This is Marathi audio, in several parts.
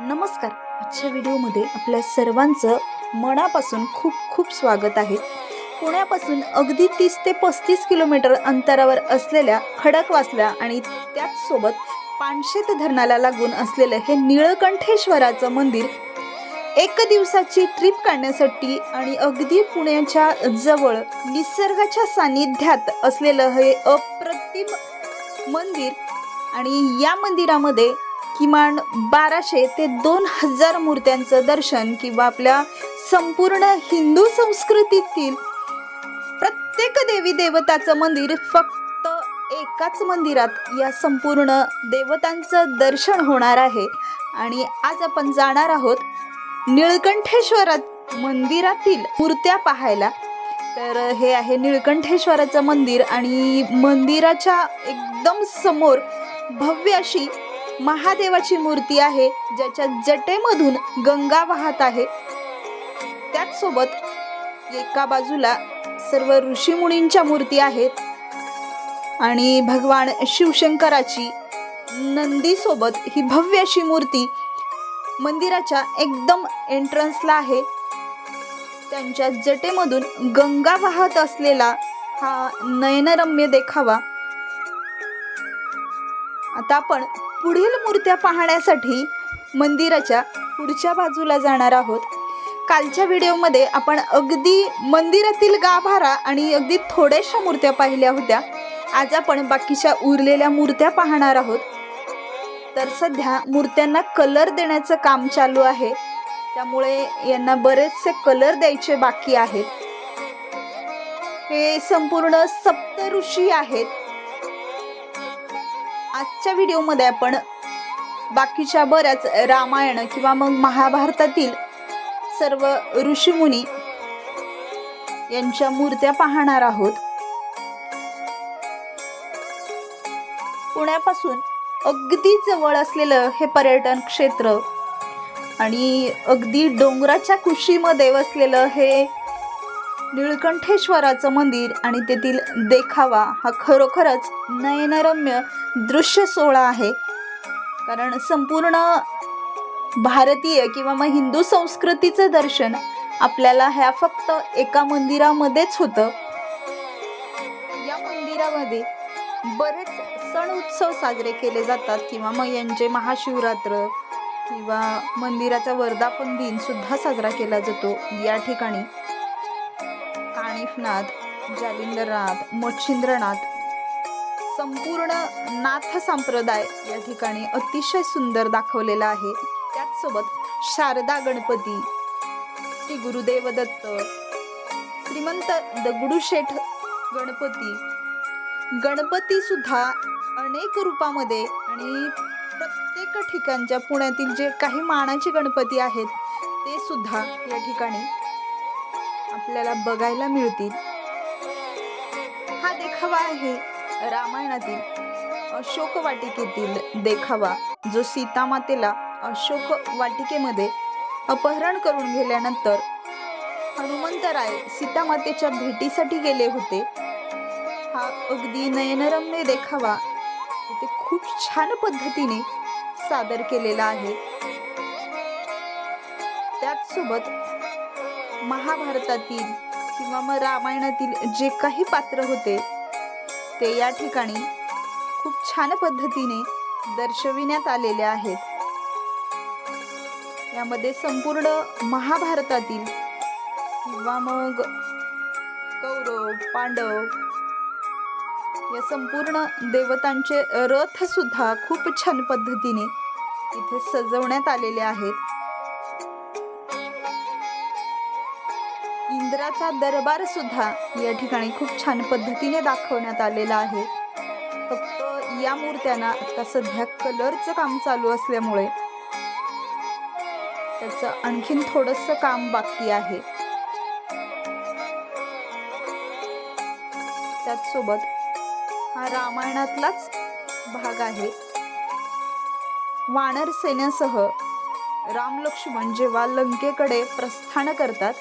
नमस्कार. आजच्या व्हिडिओमध्ये आपल्या सर्वांचं मनापासून खूप खूप स्वागत आहे. पुण्यापासून अगदी 30 ते 35 किलोमीटर अंतरावर असलेल्या खडकवासला आणि त्याचसोबत पानशेत धरणाला लागून असलेलं हे निळकंठेश्वराचं मंदिर एक दिवसाची ट्रिप काढण्यासाठी आणि अगदी पुण्याच्या जवळ निसर्गाच्या सानिध्यात असलेलं हे अप्रतिम मंदिर. आणि या मंदिरामध्ये किमान 1200 ते 2000 मूर्त्यांचं दर्शन किंवा आपल्या संपूर्ण हिंदू संस्कृतीतील प्रत्येक देवी देवताचं मंदिर फक्त एकाच मंदिरात या संपूर्ण देवतांचं दर्शन होणार आहे. आणि आज आपण जाणार आहोत निळकंठेश्वरात मंदिरातील मूर्त्या पाहायला. तर हे आहे निळकंठेश्वराचं मंदिर आणि मंदिराच्या एकदम समोर भव्य अशी महादेवाची मूर्ती आहे, ज्याच्या जटेमधून गंगा वाहत आहे. त्याचसोबत एका बाजूला सर्व ऋषीमुनींच्या मूर्ती आहेत आणि भगवान शिवशंकराची नंदीसोबत ही भव्य अशी मूर्ती मंदिराच्या एकदम एंट्रन्सला आहे. त्यांच्या जटेमधून गंगा वाहत असलेला हा नयनरम्य देखावा. आता आपण पुढील मूर्त्या पाहण्यासाठी मंदिराच्या पुढच्या बाजूला जाणार आहोत. कालच्या व्हिडिओमध्ये आपण अगदी मंदिरातील गाभारा आणि अगदी थोड्याशा मूर्त्या पाहिल्या होत्या. आज आपण बाकीच्या उरलेल्या मूर्त्या पाहणार आहोत. तर सध्या मूर्त्यांना कलर देण्याचं काम चालू आहे, त्यामुळे यांना बरेचसे कलर द्यायचे बाकी आहेत. हे संपूर्ण सप्तऋषी आहेत. आजच्या व्हिडिओमध्ये आपण बाकीच्या बऱ्याच रामायण किंवा मग महाभारतातील सर्व ऋषीमुनी यांच्या मूर्त्या पाहणार आहोत. पुण्यापासून अगदी जवळ असलेलं हे पर्यटन क्षेत्र आणि अगदी डोंगराच्या कुशीमध्ये वसलेलं हे निळकंठेश्वराचं मंदिर आणि तेथील देखावा हा खरोखरच नयनरम्य दृश्य सोहळा आहे. कारण संपूर्ण भारतीय किंवा मग हिंदू संस्कृतीचं दर्शन आपल्याला ह्या फक्त एका मंदिरामध्येच होतं. या मंदिरामध्ये बरेच सण उत्सव साजरे केले जातात किंवा मग यांचे महाशिवरात्र किंवा मंदिराचा वर्धापन दिन सुद्धा साजरा केला जातो. या ठिकाणी कानिफनाथ, जालिंदरनाथ, मच्छिंद्रनाथ संपूर्ण नाथ संप्रदाय या ठिकाणी अतिशय सुंदर दाखवलेला आहे. त्याचसोबत शारदा गणपती, श्री गुरुदेव दत्त, श्रीमंत दगडूशेठ गणपती सुद्धा अनेक रूपामध्ये आणि प्रत्येक ठिकाणच्या पुण्यातील जे काही मानाचे गणपती आहेत ते सुद्धा या ठिकाणी आपल्याला बघायला मिळतील. हा देखावा आहे रामायणातील अशोक वाटिकेतील देखावा, जो सीतामातेला अशोक वाटिकेमध्ये अपहरण करून गेल्यानंतर हनुमंतराय सीतामातेच्या भेटीसाठी गेले होते. हा अगदी नयनरम्य देखावा इथे खूप छान पद्धतीने सादर केलेला आहे. त्याचसोबत महाभारतातील किंवा मग रामायणातील जे काही पात्र होते ते या ठिकाणी खूप छान पद्धतीने दर्शविण्यात आलेले आहेत. यामध्ये संपूर्ण महाभारतातील किंवा मग कौरव, पांडव या संपूर्ण देवतांचे रथ सुद्धा खूप छान पद्धतीने इथे सजवण्यात आलेले आहेत. इंद्राचा दरबार सुद्धा या ठिकाणी खूप छान पद्धतीने दाखवण्यात आलेला आहे. फक्त या मूर्त्यांना आता सध्या कलरचं काम चालू असल्यामुळे त्याचं आणखीन थोडंसं काम बाकी आहे. त्याचसोबत हा रामायणातलाच भाग आहे. वानर सेनेसह राम लक्ष्मण जेव्हा लंकेकडे प्रस्थान करतात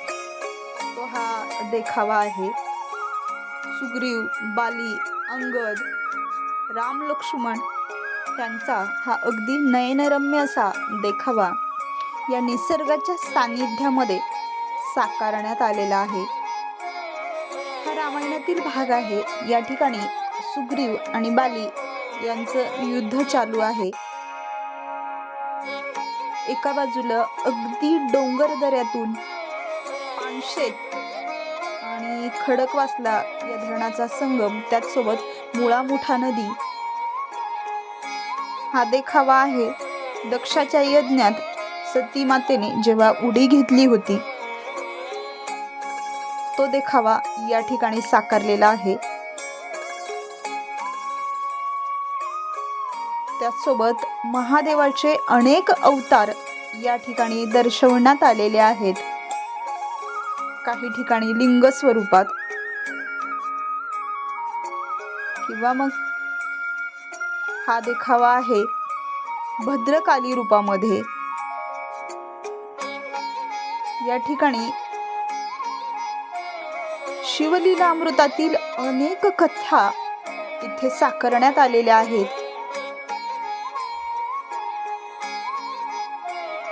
तो हा देखावा आहे. सुग्रीव, बाली, अंगद, राम लक्ष्मण त्यांचा हा अगदी नयनरम्य असा देखावा या निसर्गाच्या सानिध्यामध्ये साकारण्यात आलेला आहे. हा रामायणातील भाग आहे. या ठिकाणी सुग्रीव आणि बाली यांचं युद्ध चालू आहे. एका बाजूला अगदी डोंगर दऱ्यातून पानशेत आणि खडकवासला या धरणाचा संगम, त्याचसोबत मुळामुठा नदी हा देखावा आहे. दक्षाच्या यज्ञात सती मातेने जेव्हा उडी घेतली होती तो देखावा या ठिकाणी साकारलेला आहे. त्याचसोबत महादेवाचे अनेक अवतार या ठिकाणी दर्शवण्यात आलेले आहेत. काही ठिकाणी लिंग स्वरूपात किंवा मग हा देखावा आहे भद्रकाली रूपामध्ये. या ठिकाणी शिवलीला अमृतातील अनेक कथा इथे साकारण्यात आलेल्या आहेत.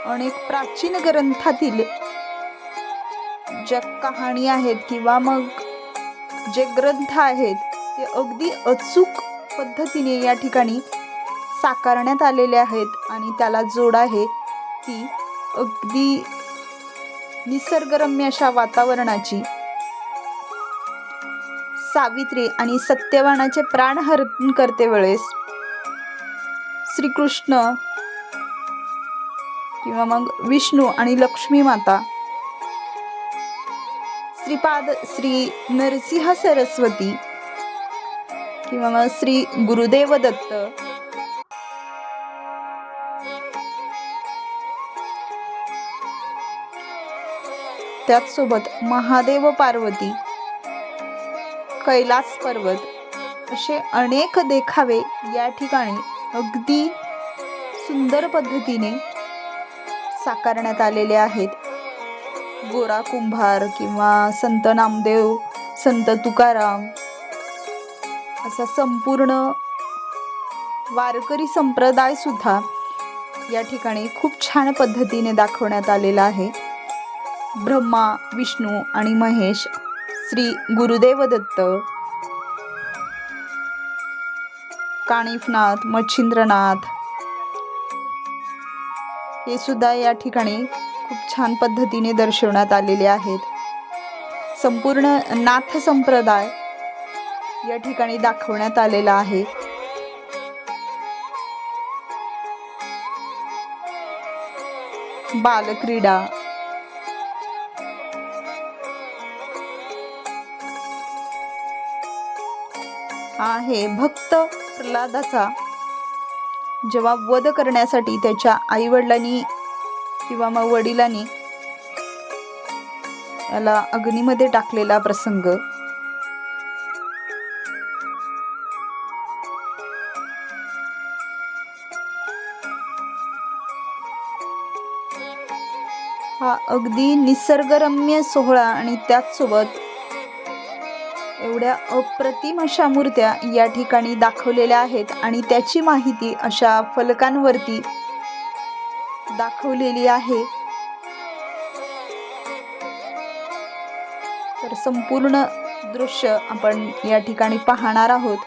अनेक प्राचीन ग्रंथातील ज्या कहाणी आहेत किंवा मग जे ग्रंथ आहेत ते अगदी अचूक पद्धतीने या ठिकाणी साकारण्यात आलेले आहेत आणि त्याला जोड आहे ती अगदी निसर्गरम्य अशा वातावरणाची. सावित्री आणि सत्यवानाचे प्राणहरण करते वेळेस श्रीकृष्ण किंवा मग विष्णू आणि लक्ष्मी माता, श्रीपाद श्री नरसिंह सरस्वती किंवा मग श्री गुरुदेव दत्त, त्याचसोबत महादेव पार्वती, कैलास पर्वत असे अनेक देखावे या ठिकाणी अगदी सुंदर पद्धतीने साकारण्यात आलेले आहेत. गोरा कुंभार किंवा संत नामदेव, संत तुकाराम असा संपूर्ण वारकरी संप्रदाय सुद्धा या ठिकाणी खूप छान पद्धतीने दाखवण्यात आलेला आहे. ब्रह्मा, विष्णू आणि महेश, श्री गुरुदेव दत्त, कानिफनाथ, मच्छिंद्रनाथ हे सुद्धा या ठिकाणी खूप छान पद्धतीने दर्शवण्यात आलेले आहेत. संपूर्ण नाथ संप्रदाय या ठिकाणी दाखवण्यात आलेला आहे. बालक्रीडा, आहे भक्त प्रल्हादाचा जेव्हा वध करण्यासाठी त्याच्या आईवडिलांनी किंवा मग वडिलांनी याला अग्नीमध्ये टाकलेला प्रसंग. हा अगदी निसर्गरम्य सोहळा आणि त्याचसोबत एवढ्या अप्रतिम अशा मूर्त्या या ठिकाणी दाखवलेल्या आहेत आणि त्याची माहिती अशा फलकांवरती दाखवलेली आहे. तर संपूर्ण दृश्य आपण या ठिकाणी पाहणार आहोत.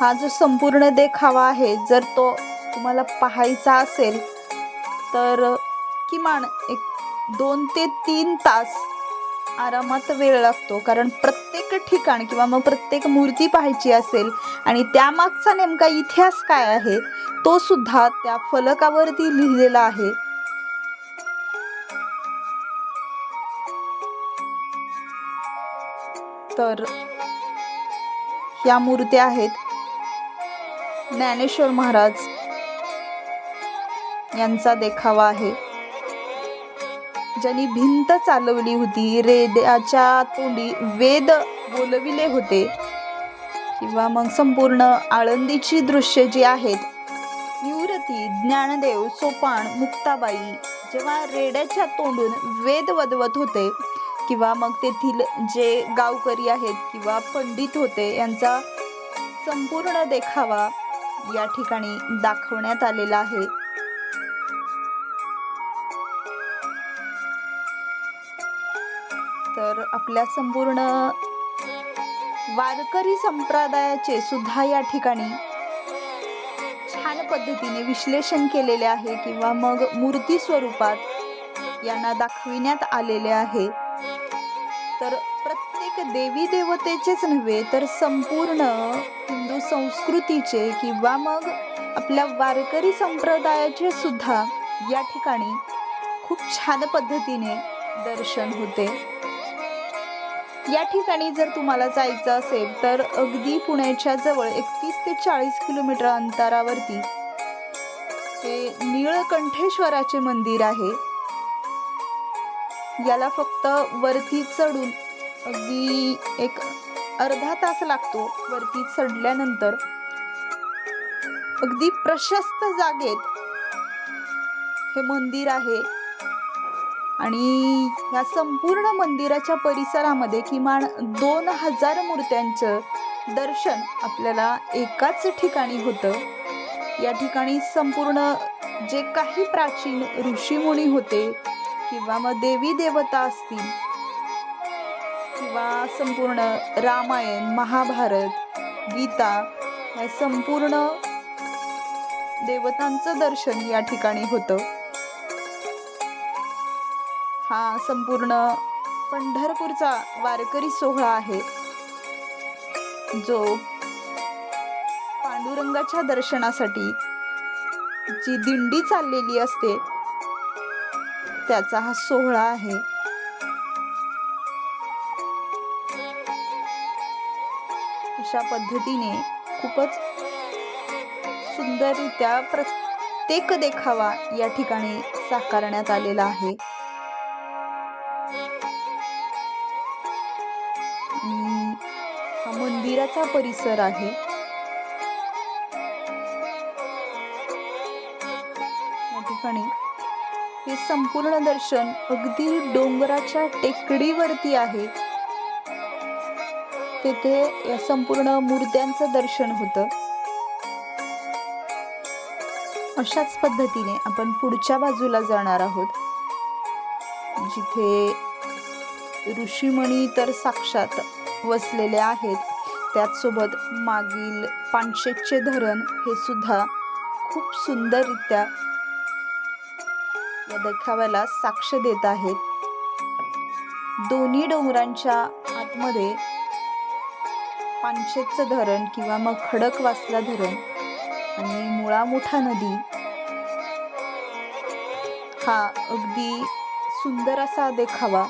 हा जो संपूर्ण देखावा आहे, जर तो तुम्हाला पाहायचा असेल तर किमान 2 ते 3 तास आरामात वेळ लागतो. कारण प्रत्येक ठिकाण किंवा मग प्रत्येक मूर्ती पाहायची असेल आणि त्यामागचा नेमका इतिहास काय आहे तो सुद्धा त्या फलकावरती लिहिलेला आहे. तर ह्या मूर्त्या आहेत ज्ञानेश्वर महाराज यांचा देखावा आहे. ज्यांनी भिंत चालवली होती, रेड्याच्या तोंडी वेद बोलविले होते किंवा मग संपूर्ण आळंदीची दृश्य जी आहेत, निवृत्ती, ज्ञानदेव, सोपान, मुक्ताबाई, जेव्हा रेड्याच्या तोंडून वेद वदवत होते किंवा मग तेथील जे गावकरी आहेत किंवा पंडित होते यांचा संपूर्ण देखावा या ठिकाणी दाखवण्यात आलेला आहे. तर आपल्या संपूर्ण वारकरी संप्रदायाचे सुद्धा या ठिकाणी छान पद्धतीने विश्लेषण केलेले आहे किंवा मग मूर्ती स्वरूपात यांना दाखविण्यात आलेले आहे. तर प्रत्येक देवी देवतेचेच नव्हे तर संपूर्ण हिंदू संस्कृतीचे किंवा मग आपल्या वारकरी संप्रदायाचे सुद्धा या ठिकाणी खूप छान पद्धतीने दर्शन होते. या ठिकाणी जर तुम्हाला जायचं असेल तर अगदी पुण्याच्या जवळ 31 ते 40 किलोमीटर अंतरावरती हे नीळकंठेश्वराचे मंदिर आहे. याला फक्त वरती चढून अगदी एक अर्धा तास लागतो. वरती चढल्यानंतर अगदी प्रशस्त जागेत हे मंदिर आहे आणि या संपूर्ण मंदिराच्या परिसरामध्ये किमान 2000 मूर्त्यांचं दर्शन आपल्याला एकाच ठिकाणी होतं. या ठिकाणी संपूर्ण जे काही प्राचीन ऋषीमुनी होते किंवा मग देवी देवता असतील किंवा संपूर्ण रामायण, महाभारत, गीता या संपूर्ण देवतांचं दर्शन या ठिकाणी होतं. हा संपूर्ण पंढरपूरचा वारकरी सोहळा आहे जो पांडुरंगाच्या दर्शनासाठी जी दिंडी चाललेली असते त्याचा हा सोहळा आहे. अशा पद्धतीने खूपच सुंदररित्या प्रत्येक देखावा या ठिकाणी साकारण्यात आलेला आहे. हा मंदिराचा परिसर आहे. या ठिकाणी हे संपूर्ण दर्शन अगदी डोंगराच्या टेकडीवरती आहे. तेथे या संपूर्ण मूर्त्यांचं दर्शन होतं. अशाच पद्धतीने आपण पुढच्या बाजूला जाणार आहोत जिथे ऋषीमुनी तर साक्षात वसलेले आहेत. त्याचसोबत मागील पानशेतचे धरण हे सुद्धा खूप सुंदररित्या या देखाव्याला साक्ष देत आहेत. दोन्ही डोंगरांच्या आतमध्ये पानशेतचं धरण किंवा मग खडकवासला धरण आणि मुळामुठा नदी हा अगदी सुंदर असा देखावा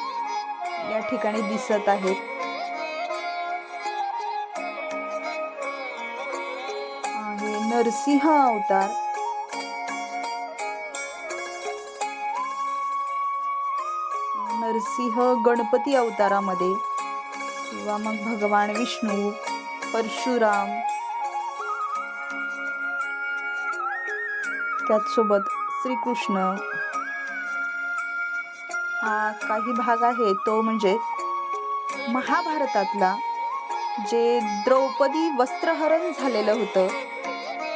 या ठिकाणी दिसत आहे. नरसिंह अवतार नरसिंह गणपती अवतारामध्ये किंवा मग भगवान विष्णू, परशुराम, त्याचसोबत श्रीकृष्ण हा काही भाग आहे तो म्हणजे महाभारतातला जे द्रौपदी वस्त्रहरण झालेलं होतं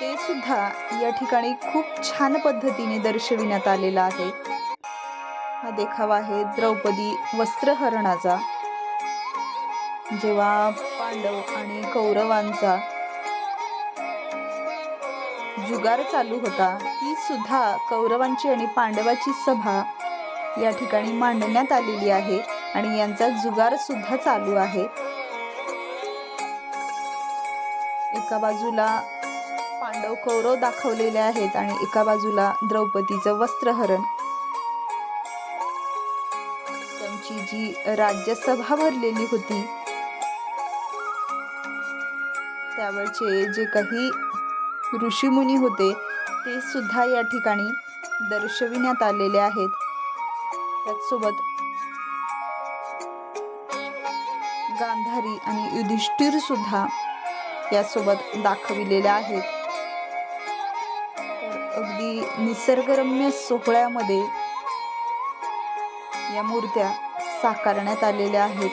ते सुद्धा या ठिकाणी खूप छान पद्धतीने दर्शविण्यात आलेला आहे. हा देखावा आहे द्रौपदी वस्त्रहरणाचा. जेव्हा पांडव आणि कौरवांचा जुगार चालू होता ती सुद्धा कौरवांची आणि पांडवाची सभा या ठिकाणी मांडण्यात आलेली आहे आणि यांचा जुगार सुद्धा चालू आहे. एका बाजूला पांडव कौरव दाखवलेले आहेत आणि एका बाजूला द्रौपदीचं वस्त्रहरण. त्यांची जी राज्यसभा भरलेली होती त्यावेळचे जे काही ऋषीमुनी होते ते सुद्धा या ठिकाणी दर्शविण्यात आलेले आहेत. त्याचसोबत गांधारी आणि युधिष्ठिर सुद्धा यासोबत दाखविलेले आहेत. तर अगदी निसर्गरम्य सोहळ्यामध्ये या मूर्त्या साकारण्यात आलेल्या आहेत.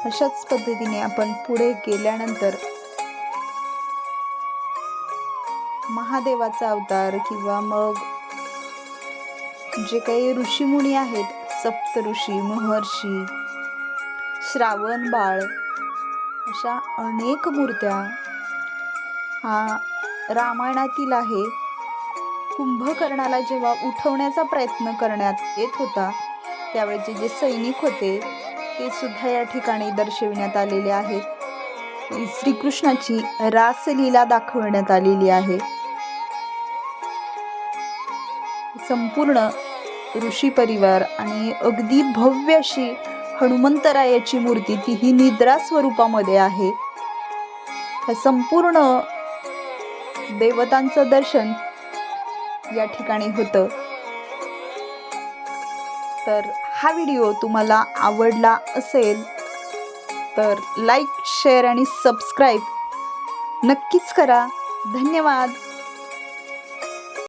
अशाच पद्धतीने आपण पुढे गेल्यानंतर महादेवाचा अवतार किंवा मग जे काही ऋषीमुनी आहेत, सप्तऋषी, महर्षी, श्रावण बाळ, अशा अनेक मूर्त्या हा रामायणातील आहे. कुंभकर्णाला जेव्हा उठवण्याचा प्रयत्न करण्यात येत होता त्यावेळेचे जे सैनिक होते ते सुद्धा या ठिकाणी दर्शविण्यात आलेले आहेत. श्रीकृष्णाची रासलीला दाखवण्यात आलेली आहे. संपूर्ण ऋषी परिवार आणि अगदी भव्य अशी हनुमंतरायाची मूर्ती, तीही निद्रा स्वरूपामध्ये आहे. संपूर्ण देवतांचं दर्शन या ठिकाणी होतं. तर हा व्हिडिओ तुम्हाला आवडला असेल तर लाईक, शेअर आणि सबस्क्राईब नक्कीच करा. धन्यवाद.